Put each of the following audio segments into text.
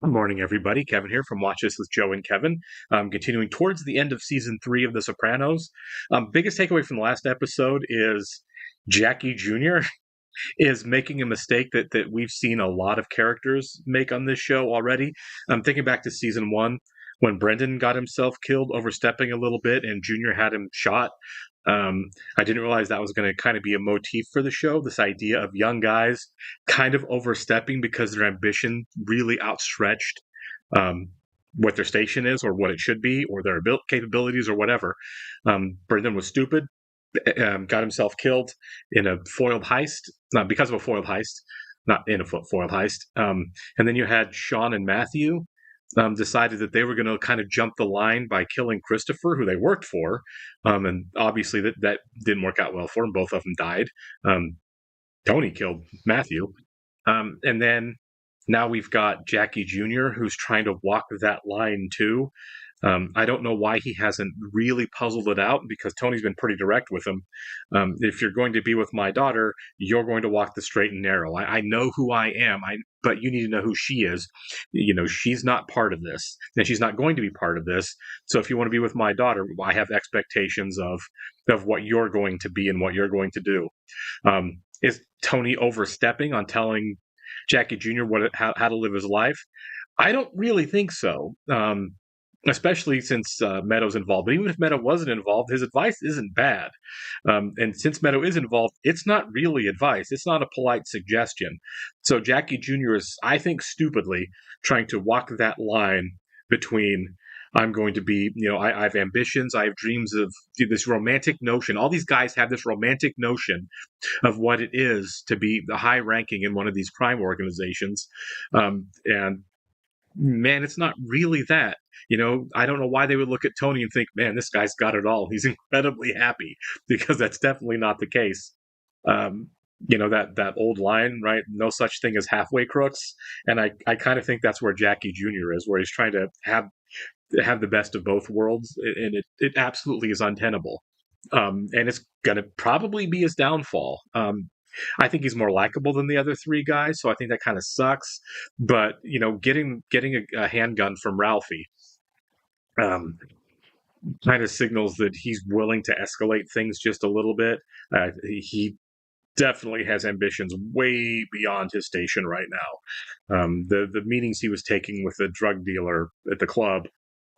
Good morning, everybody. Kevin here from Watch This with Joe and Kevin. Continuing towards the end of season 3 of The Sopranos. Biggest takeaway from the last episode is Jackie Jr. is making a mistake that we've seen a lot of characters make on this show already. I'm thinking back to season 1 when Brendan got himself killed, overstepping a little bit, and Junior had him shot. I didn't realize that was going to kind of be a motif for the show. This idea of young guys kind of overstepping because their ambition really outstretched um, what their station is or what it should be or their capabilities or whatever. Brendan was stupid, got himself killed in a foiled heist, not because of a foiled heist, not in a foiled heist. And then you had Sean and Matthew decided that they were going to kind of jump the line by killing Christopher, who they worked for. And obviously that didn't work out well for them. Both of them died. Tony killed Matthew. And then now we've got Jackie Jr., who's trying to walk that line too. I don't know why he hasn't really puzzled it out because Tony's been pretty direct with him. If you're going to be with my daughter, you're going to walk the straight and narrow. I know who I am, but you need to know who she is. You know, she's not part of this, and she's not going to be part of this. So if you want to be with my daughter, I have expectations of what you're going to be and what you're going to do. Is Tony overstepping on telling Jackie Jr. how to live his life? I don't really think so. Especially since Meadow's involved. But even if Meadow wasn't involved, his advice isn't bad. And since Meadow is involved, it's not really advice. It's not a polite suggestion. So Jackie Jr. is, I think, stupidly trying to walk that line between I'm going to be, I have ambitions, I have dreams of this romantic notion. All these guys have this romantic notion of what it is to be the high ranking in one of these crime organizations. And man, it's not really that. I don't know why they would look at Tony and think, man, this guy's got it all. He's incredibly happy, because that's definitely not the case. That old line, right? No such thing as halfway crooks. And I kind of think that's where Jackie Jr. is, where he's trying to have the best of both worlds. And it absolutely is untenable. And it's going to probably be his downfall. I think he's more likable than the other three guys, so I think that kind of sucks. But getting a handgun from Ralphie kind of signals that he's willing to escalate things just a little bit. He definitely has ambitions way beyond his station right now. The meetings he was taking with the drug dealer at the club,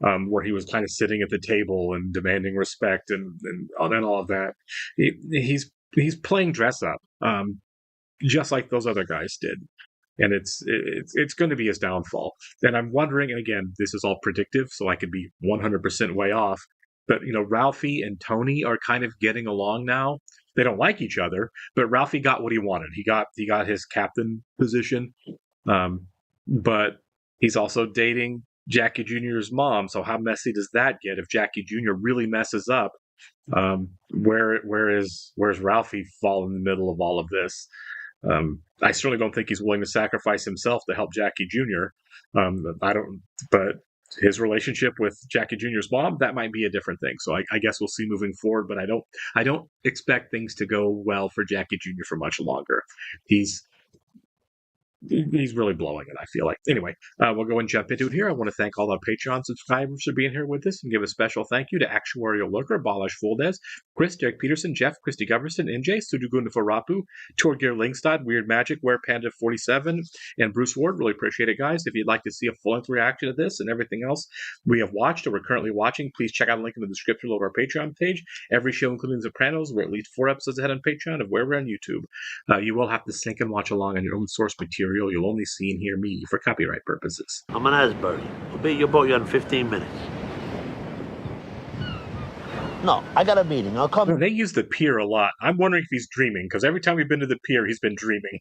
where he was kind of sitting at the table and demanding respect and all of that. He's playing dress up, just like those other guys did, and it's going to be his downfall. And I'm wondering, and again, this is all predictive, so I could be 100% way off. But Ralphie and Tony are kind of getting along now. They don't like each other, but Ralphie got what he wanted. He got his captain position, but he's also dating Jackie Jr.'s mom. So how messy does that get if Jackie Jr. really messes up? Where's Ralphie fall in the middle of all of this? I certainly don't think he's willing to sacrifice himself to help Jackie Jr. But his relationship with Jackie Jr.'s mom, that might be a different thing. So I guess we'll see moving forward, but I don't expect things to go well for Jackie Jr. for much longer. He's really blowing it, I feel like. Anyway, we'll go and jump into it here. I want to thank all our Patreon subscribers for being here with us and give a special thank you to Actuarial Lurker, Balash Fuldez, Chris, Derek Peterson, Jeff, Christy Goverson, NJ, Sudugunda Farapu, Torgir Lingstad, Weird Magic, Where Panda 47, and Bruce Ward. Really appreciate it, guys. If you'd like to see a full-length reaction to this and everything else we have watched or we're currently watching, please check out the link in the description of our Patreon page. Every show, including Sopranos, we're at least 4 episodes ahead on Patreon of where we're on YouTube. You will have to sync and watch along on your own source material. You'll only see and hear me for copyright purposes. I'm an Asbury. I'll be at your boat in 15 minutes. No, I got a meeting. I'll come. They use the pier a lot. I'm wondering if he's dreaming, because every time we've been to the pier, he's been dreaming.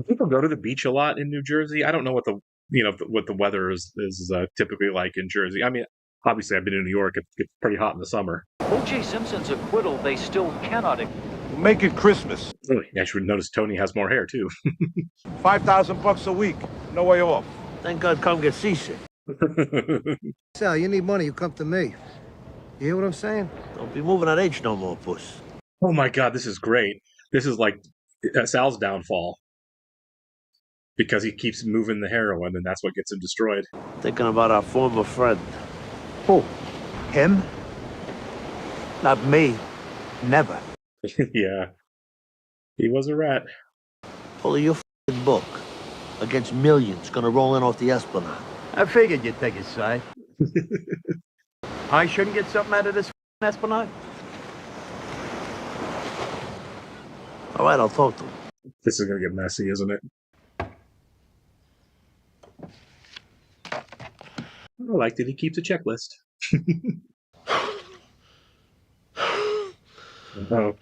People go to the beach a lot in New Jersey. I don't know what the weather is typically like in Jersey. I mean, obviously, I've been in New York. It gets pretty hot in the summer. O.J. Simpson's acquittal, they still cannot. Make it Christmas. Really, you actually notice Tony has more hair too. $5,000 a week. No way off. Thank God, come get seasick. Sal, you need money, you come to me. You hear what I'm saying? Don't be moving at age no more, puss. Oh my God, this is great. This is like Sal's downfall. Because he keeps moving the heroin, and that's what gets him destroyed. Thinking about our former friend. Who? Him? Not me. Never. Yeah. He was a rat. Pull your f***ing book. Against millions gonna roll in off the Esplanade. I figured you'd take his side. I shouldn't get something out of this Esplanade? All right, I'll talk to him. This is going to get messy, isn't it? I like that he keeps a checklist. Oh.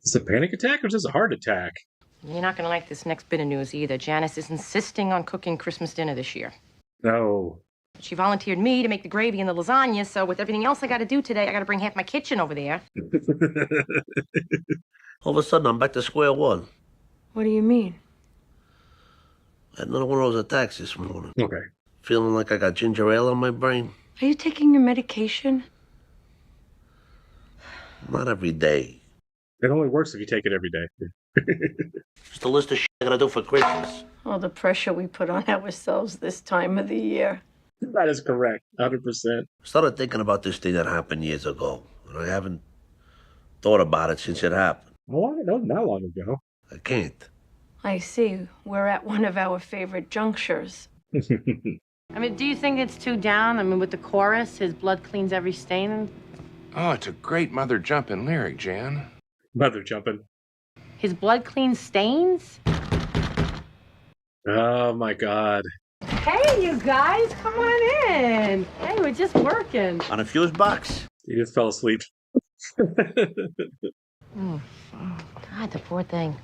Is it a panic attack or is this a heart attack? You're not going to like this next bit of news either. Janice is insisting on cooking Christmas dinner this year. No. She volunteered me to make the gravy and the lasagna, so with everything else I got to do today, I got to bring half my kitchen over there. All of a sudden, I'm back to square one. What do you mean? I had another one of those attacks this morning. Okay. Feeling like I got ginger ale on my brain. Are you taking your medication? Not every day. It only works if you take it every day. Just a list of shit I gotta do for Christmas. All the pressure we put on ourselves this time of the year. That is correct. 100%. Started thinking about this thing that happened years ago, and I haven't thought about it since it happened. Oh, I know, not long ago. I can't. I see. We're at one of our favorite junctures. I mean, do you think it's too down? I mean, with the chorus, his blood cleans every stain. Oh, it's a great mother jumping lyric, Jan. Mother jumping. His blood cleans stains? Oh, my God. Hey, you guys, come on in. Hey, we're just working. On a fuse box? He just fell asleep. Oh, God, the poor thing.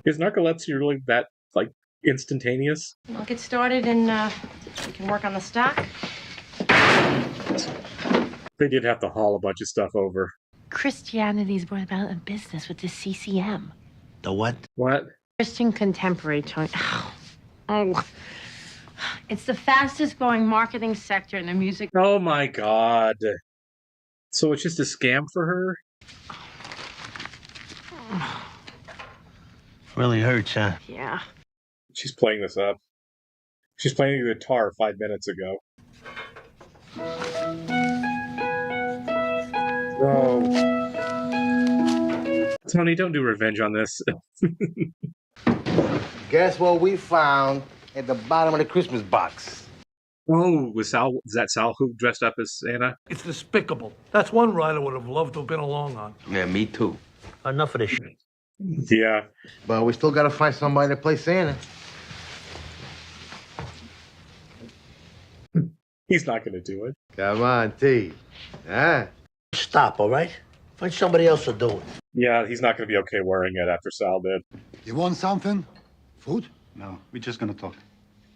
Is narcolepsy really that, like, instantaneous? I'll get started and we can work on the stock. They did have to haul a bunch of stuff over. Christianity's brought about in business with the CCM. The what? What? Christian Contemporary, Tony. Oh. It's the fastest growing marketing sector in the music. Oh, my God. So it's just a scam for her? Really hurts, huh? Yeah. She's playing this up. She's playing the guitar 5 minutes ago. No. Tony, don't do revenge on this. Guess what we found at the bottom of the Christmas box? Oh, is that Sal who dressed up as Santa? It's despicable. That's one ride I would have loved to have been along on. Yeah, me too. Enough of this shit. Yeah. But we still gotta find somebody to play Santa. He's not going to do it. Come on, T. Huh? Stop, all right? Find somebody else to do it. Yeah, he's not going to be okay wearing it after Sal did. You want something? Food? No, we're just gonna talk.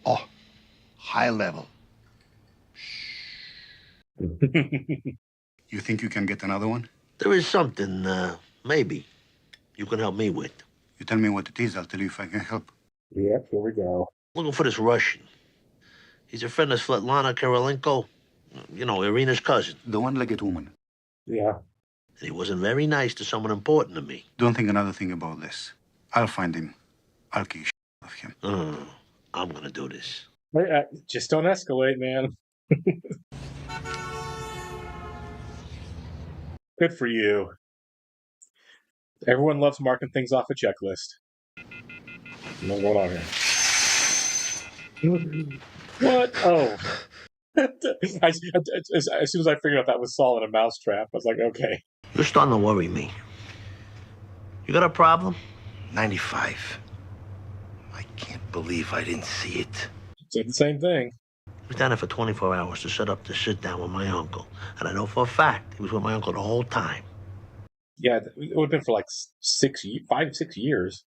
Oh, high level. You think you can get another one? There is something, maybe, you can help me with. You tell me what it is, I'll tell you if I can help. Yep, here we go. Looking for this Russian. He's a friend of Svetlana Kirilenko. You know, Irina's cousin. The one-legged woman. Yeah. And he wasn't very nice to someone important to me. Don't think another thing about this. I'll find him. I'll kick shit out of him. I'm gonna do this. Just don't escalate, man. Good for you. Everyone loves marking things off a checklist. What's going on here? What? Oh. As soon as I figured out that was Saul in a mousetrap, I was like, okay. You're starting to worry me. You got a problem? 95. I can't believe I didn't see it. Said the same thing. I was down there for 24 hours to set up to sit down with my uncle. And I know for a fact he was with my uncle the whole time. Yeah, it would have been for like 5, 6 years.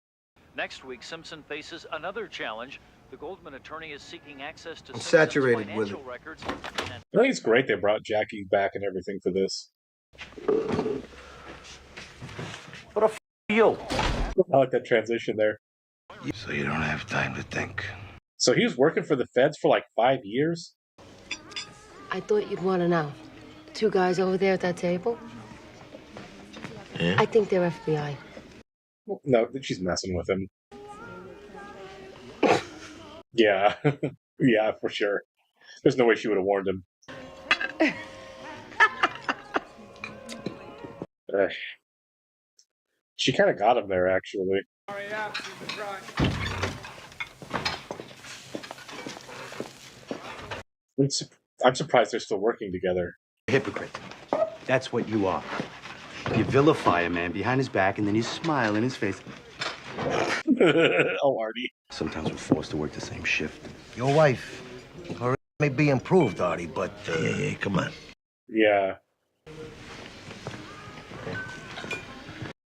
Next week, Simpson faces another challenge. The Goldman attorney is seeking access to I'm Simpson's saturated with financial records. I think it's great they brought Jackie back and everything for this. What the f*** are you? I like that transition there. So you don't have time to think. So he was working for the feds for like 5 years? I thought you'd want to know. The two guys over there at that table? Yeah? I think they're FBI. No, she's messing with him. Yeah. Yeah, for sure. There's no way she would have warned him. Uh, she kind of got him there, actually. I'm surprised they're still working together. Hypocrite. That's what you are. You vilify a man behind his back, and then you smile in his face. Oh, Artie. Sometimes we're forced to work the same shift. Your wife, her may be improved, Artie, but Yeah, come on. Yeah.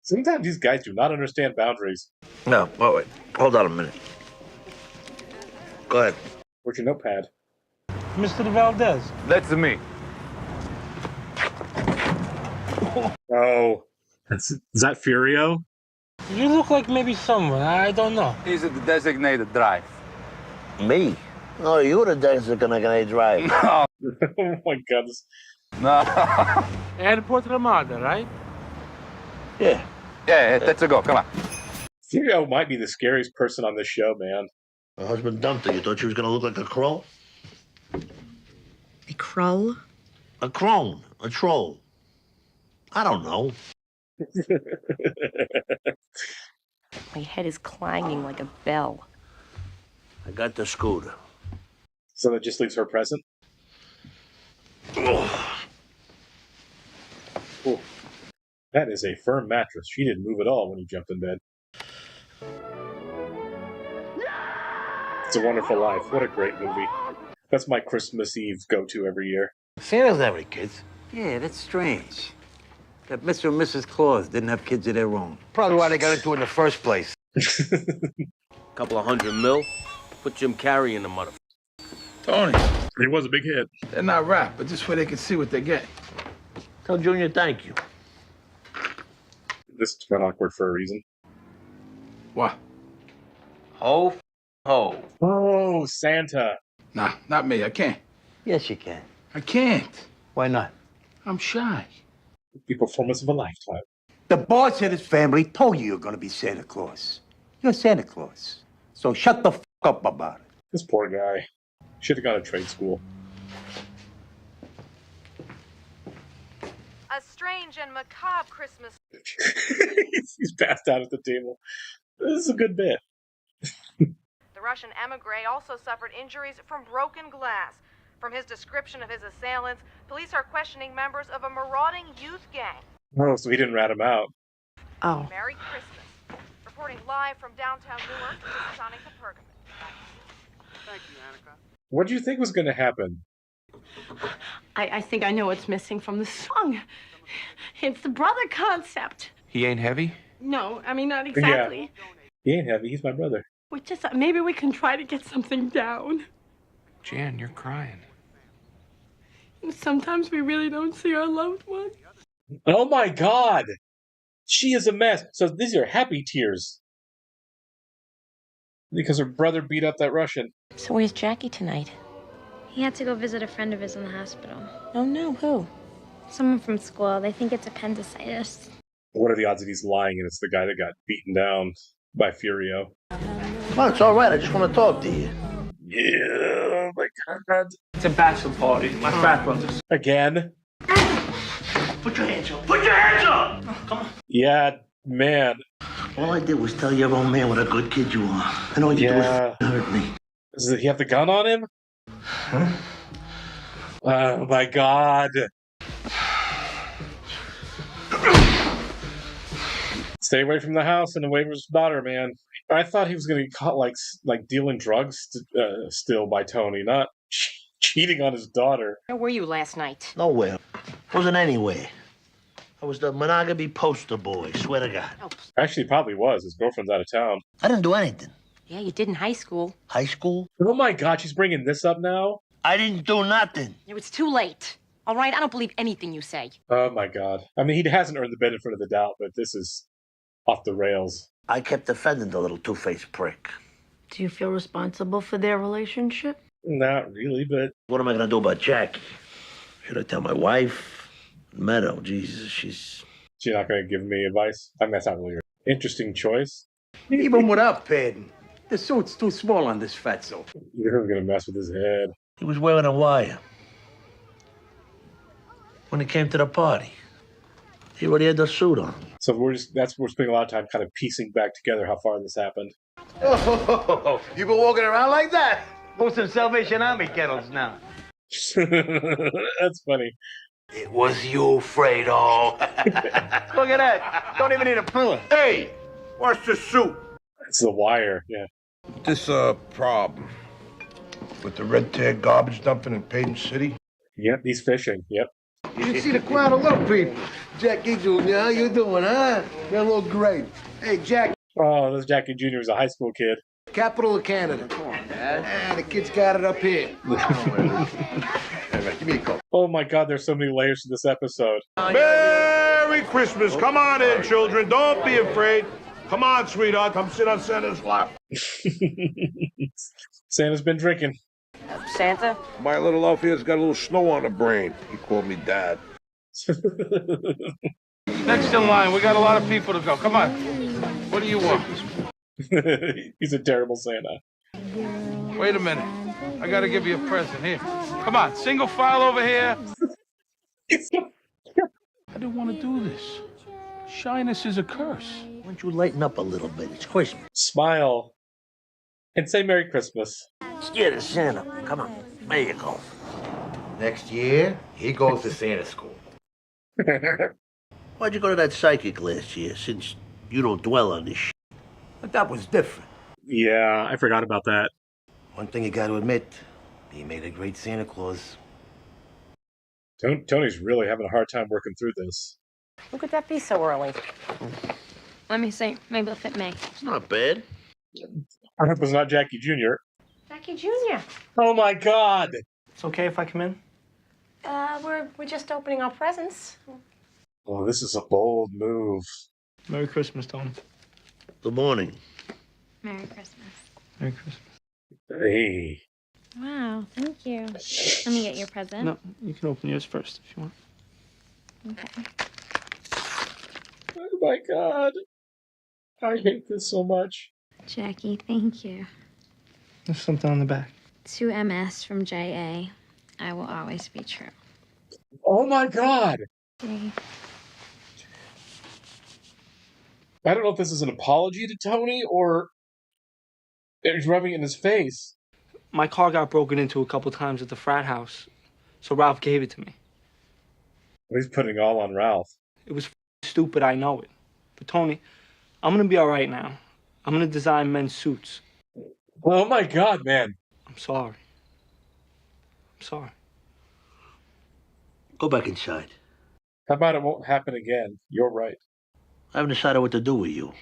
Sometimes these guys do not understand boundaries. No, wait. Hold on a minute. Go ahead. Where's your notepad? Mr. Valdez. That's me. Oh, is that Furio? You look like maybe someone. I don't know. He's the designated drive. Me? Oh, you're the designated drive. Oh my God. No. Airport Ramada, right? Yeah. Yeah, let's go. Come on. Furio might be the scariest person on this show, man. My husband dumped her. You thought she was going to look like a crow? A crow? A crone. A troll. I don't know. My head is clanging like a bell. I got the scooter. So that just leaves her present? Ooh. That is a firm mattress. She didn't move at all when he jumped in bed. It's a Wonderful Life. What a great movie. That's my Christmas Eve go-to every year. Santa doesn't have any kids. Yeah, that's strange. That Mr. and Mrs. Claus didn't have kids of their own. probably why they got into it in the first place. Couple of $100 million. Put Jim Carrey in the mother. Tony, It was a big hit. they're not rap, but just where they can see what they get. Tell Junior thank you. This got awkward for a reason. What? Ho, ho. Oh, Santa. Nah, not me. I can't. Yes, you can. I can't. Why not? I'm shy. The performance of a lifetime. The boss and his family told you were going to be Santa Claus. You're Santa Claus. So shut the up about it. This poor guy. Should have gone to trade school. A strange and macabre Christmas. He's passed out at the table. This is a good bit. The Russian emigre also suffered injuries from broken glass. From his description of his assailants, police are questioning members of a marauding youth gang. Oh, so he didn't rat him out. Oh. Merry Christmas. Reporting live from downtown Newark, this is Sonic the Pergamon. Thank you, Annika. What did you think was going to happen? I think I know what's missing from the song. It's the brother concept. He ain't heavy? No, I mean, not exactly. Yeah. He ain't heavy. He's my brother. We just, maybe we can try to get something down. Jan, you're crying. Sometimes we really don't see our loved one. Oh my God! She is a mess. So these are happy tears. Because her brother beat up that Russian. So where's Jackie tonight? He had to go visit a friend of his in the hospital. Oh no, who? Someone from school. They think it's appendicitis. What are the odds that he's lying and it's the guy that got beaten down by Furio? Well, it's all right. I just want to talk to you. Yeah, oh my God. It's a bachelor party. My frat brothers. Again? Put your hands up. Put your hands up! Come on. Yeah, man. All I did was tell your old man what a good kid you are. And all you do is hurt me. Does he have the gun on him? Huh? Oh my God. Stay away from the house and away from his daughter, man. I thought he was going to be caught like dealing drugs still by Tony, not cheating on his daughter. Where were you last night? Nowhere. Wasn't anywhere. I was the monogamy poster boy, swear to God. Oh. Actually, he probably was. His girlfriend's out of town. I didn't do anything. Yeah, you did in high school. High school? Oh my God, she's bringing this up now? I didn't do nothing. It was too late. All right, I don't believe anything you say. Oh my God. I mean, he hasn't earned the benefit of the doubt, but this is off the rails. I kept defending the little two-faced prick. Do you feel responsible for their relationship? Not really, but... What am I going to do about Jackie? Should I tell my wife? Meadow, Jesus, she's You're not going to give me advice? I mean, that's not really your interesting choice. Even without padding, the suit's too small on this fatso. You're going to mess with his head. He was wearing a wire when he came to the party. He already had the suit on. So we're spending a lot of time kind of piecing back together how far this happened. Oh, you been walking around like that? Most of Salvation Army kettles now. That's funny. It was you, Fredo. Look at that. Don't even need a pillow. Hey, what's the suit? It's the wire, yeah. This problem with the red tag garbage dumping in Payton City. Yep, he's fishing. Yep. You should see the crowd of little people. Jackie Jr., how you doing, huh? You look great. Hey, Jackie. Oh, this Jackie Jr. is a high school kid. Capital of Canada. Come on, Dad. The kid's got it up here. Give me a cup. Oh my God, there's so many layers to this episode. Merry Christmas. Come on in, children. Don't be afraid. Come on, sweetheart. Come sit on Santa's lap. Santa's been drinking. Santa? My little elf here's got a little snow on the brain. He called me Dad. Next in line, we got a lot of people to go. Come on. What do you want? He's a terrible Santa. Wait a minute. I gotta give you a present. Here. Come on, single file over here. I don't want to do this. Shyness is a curse. Why don't you lighten up a little bit? It's Christmas. Smile. And say Merry Christmas. Scared of Santa. Come on. There you go. Next year, he goes to Santa school. Why'd you go to that psychic last year, since you don't dwell on this shit? But that was different. Yeah, I forgot about that. One thing you got to admit, he made a great Santa Claus. Tony's really having a hard time working through this. Who could that be so early? Let me see. Maybe it'll fit me. It's not bad. I hope it's not Jackie Jr. Jackie Jr. Oh my God! It's okay if I come in? We're just opening our presents. Oh, this is a bold move. Merry Christmas, Tony. Good morning. Merry Christmas. Merry Christmas. Hey. Wow, thank you. Let me get your present. No, you can open yours first if you want. Okay. Oh my God. I hate this so much. Jackie, thank you. There's something on the back. To MS from JA, I will always be true. Oh my God. Okay. I don't know if this is an apology to Tony or he's rubbing it in his face. My car got broken into a couple times at the frat house, so Ralph gave it to me. He's putting it all on Ralph. It was stupid, I know it. But Tony, I'm gonna be all right now. I'm gonna design men's suits. Oh my God, man. I'm sorry. I'm sorry. Go back inside. How about it won't happen again? You're right. I haven't decided what to do with you.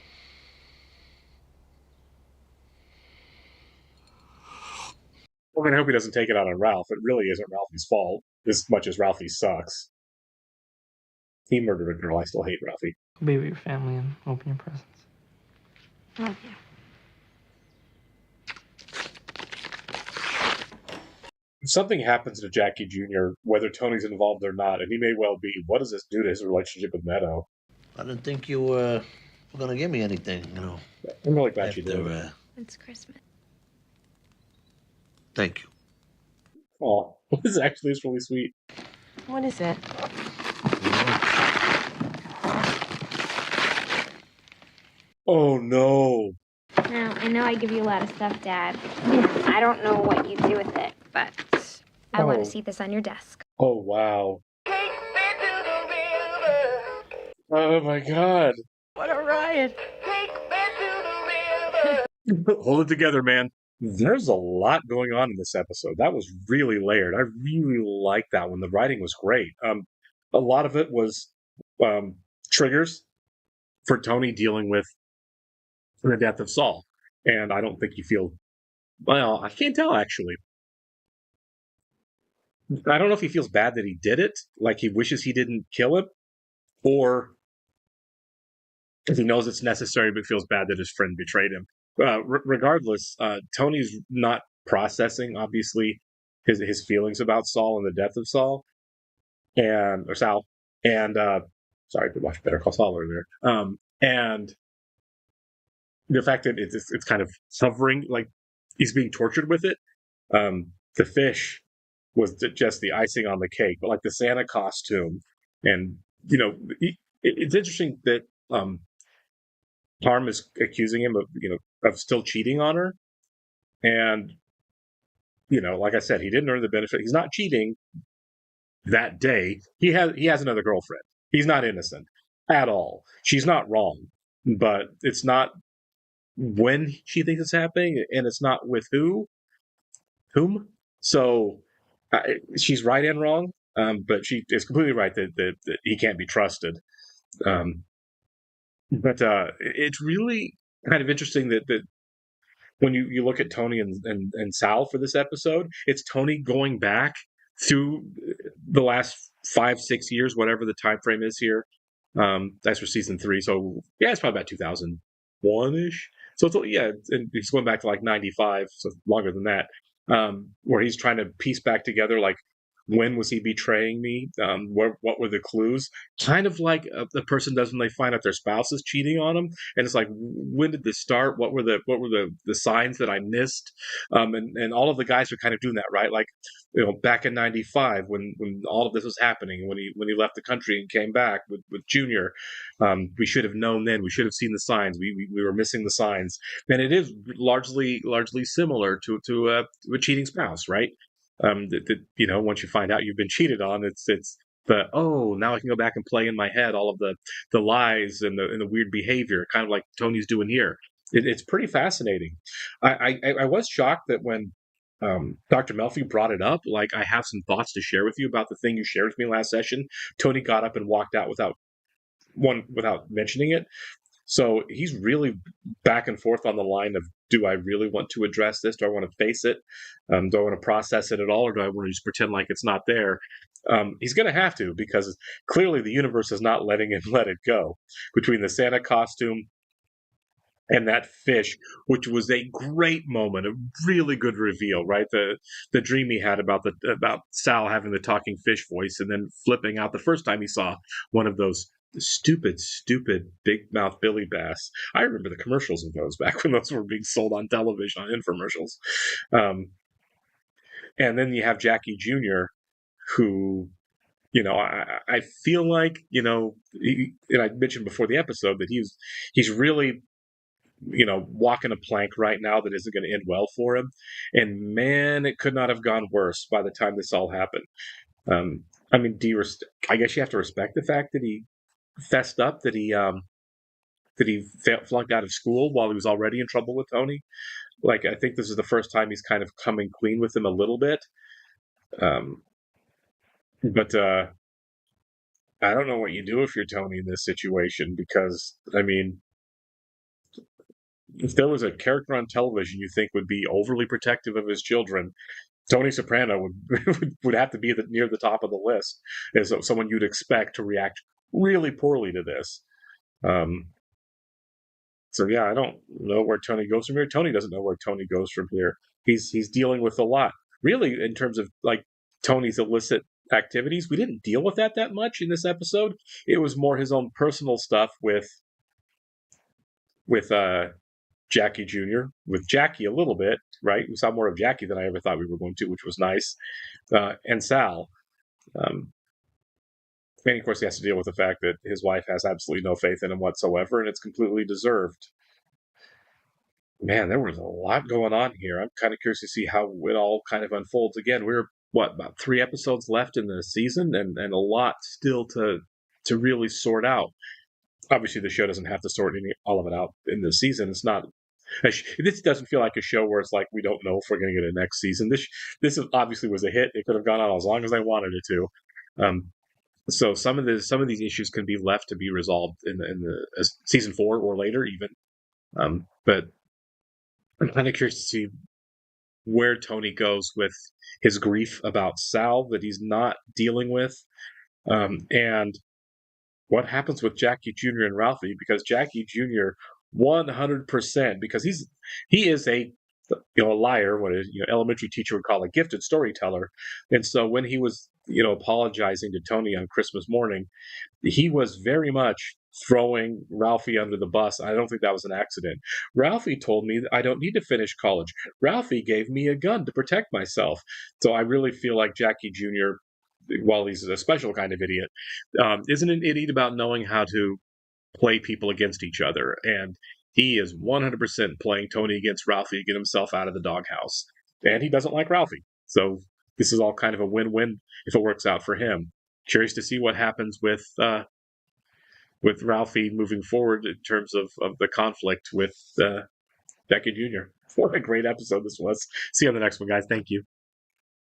Well, I hope he doesn't take it out on Ralph. It really isn't Ralphie's fault, as much as Ralphie sucks. He murdered a girl. I still hate Ralphie. Be with your family and open your presents. Love you. If something happens to Jackie Jr., whether Tony's involved or not, and he may well be, what does this do to his relationship with Meadow? I didn't think you were going to give me anything, you know. I'm really glad you did. It's Christmas. Thank you. Oh, this actually is really sweet. What is it? Oh, no. Now, I know I give you a lot of stuff, Dad. I don't know what you do with it, but I want to see this on your desk. Oh, wow. Oh, my God. What a riot. Hold it together, man. There's a lot going on in this episode. That was really layered. I really liked that one. The writing was great. A lot of it was triggers for Tony dealing with the death of Saul. And I don't think you feel... Well, I can't tell, actually. I don't know if he feels bad that he did it, like he wishes he didn't kill him, or if he knows it's necessary but feels bad that his friend betrayed him. Regardless, Tony's not processing, obviously, his feelings about Saul and the death of Saul, or Sal, and Sorry, to watch Better Call Saul earlier. And the fact that it's kind of hovering, like he's being tortured with it. The fish was just the icing on the cake, but like the Santa costume, and it's interesting that Parm is accusing him of still cheating on her, and like I said, he didn't earn the benefit. He's not cheating that day. He has another girlfriend. He's not innocent at all. She's not wrong, but it's not when she thinks it's happening, and it's not with whom. So she's right and wrong, but she is completely right that he can't be trusted. But it's really kind of interesting that when you look at Tony and Sal for this episode, it's Tony going back through the last 5-6 years, whatever the time frame is here. That's for season 3, so yeah, it's probably about 2001-ish. So and he's going back to like 95, so longer than that, where he's trying to piece back together like, when was he betraying me? What were the clues? Kind of like the person does when they find out their spouse is cheating on them, and it's like, when did this start? What were the signs that I missed? And all of the guys are kind of doing that, right? Like, back in '95 when all of this was happening, when he left the country and came back with Junior, we should have known then. We should have seen the signs. We were missing the signs, and it is largely similar to a cheating spouse, right? Once you find out you've been cheated on, it's now I can go back and play in my head all of the lies and the weird behavior, kind of like Tony's doing here. It's pretty fascinating. I was shocked that when Dr. Melfi brought it up, like, I have some thoughts to share with you about the thing you shared with me last session. Tony got up and walked out without mentioning it. So he's really back and forth on the line of, do I really want to address this? Do I want to face it? Do I want to process it at all? Or do I want to just pretend like it's not there? He's going to have to, because clearly the universe is not letting him let it go. Between the Santa costume and that fish, which was a great moment, a really good reveal, right? The dream he had about Sal having the talking fish voice, and then flipping out the first time he saw one of those stupid big mouth Billy Bass. I remember the commercials of those back when those were being sold on television on infomercials. And then you have Jackie Jr., who, I feel like, and I mentioned before the episode that he's really, walking a plank right now that isn't going to end well for him. And man, it could not have gone worse by the time this all happened. I mean, I guess you have to respect the fact that he fessed up, that he flunked out of school while he was already in trouble with Tony. Like, I think this is the first time he's kind of coming clean with him a little bit. But I don't know what you do if you're Tony in this situation, because, I mean, if there was a character on television you think would be overly protective of his children, Tony Soprano would have to be near the top of the list as someone you'd expect to react really poorly to this. So yeah, I don't know where Tony goes from here. Tony doesn't know where Tony goes from here. He's dealing with a lot, really, in terms of like Tony's illicit activities. We didn't deal with that much in this episode. It was more his own personal stuff with Jackie Jr., with Jackie a little bit, right? We saw more of Jackie than I ever thought we were going to, which was nice. And Sal. And of course, he has to deal with the fact that his wife has absolutely no faith in him whatsoever, and it's completely deserved. Man, there was a lot going on here. I'm kind of curious to see how it all kind of unfolds. Again, we're, about 3 episodes left in the season, and a lot still to really sort out. Obviously, the show doesn't have to sort all of it out in the season. It's not. This doesn't feel like a show where it's like, we don't know if we're going to get a next season. This obviously was a hit. It could have gone on as long as they wanted it to. So some of these issues can be left to be resolved in the season 4 or later, even. But I'm kind of curious to see where Tony goes with his grief about Sal that he's not dealing with, and what happens with Jackie Jr. and Ralphie, because Jackie Jr. 100%, because he is a liar, what a elementary teacher would call a gifted storyteller, and so when he was apologizing to Tony on Christmas morning, he was very much throwing Ralphie under the bus. I don't think that was an accident. Ralphie told me that I don't need to finish college. Ralphie gave me a gun to protect myself. So I really feel like Jackie Jr., while he's a special kind of idiot, isn't an idiot about knowing how to play people against each other. And he is 100% playing Tony against Ralphie to get himself out of the doghouse. And he doesn't like Ralphie. So this is all kind of a win-win if it works out for him. Curious to see what happens with Ralphie moving forward in terms of the conflict with Becky Jr. What a great episode this was. See you on the next one, guys. Thank you.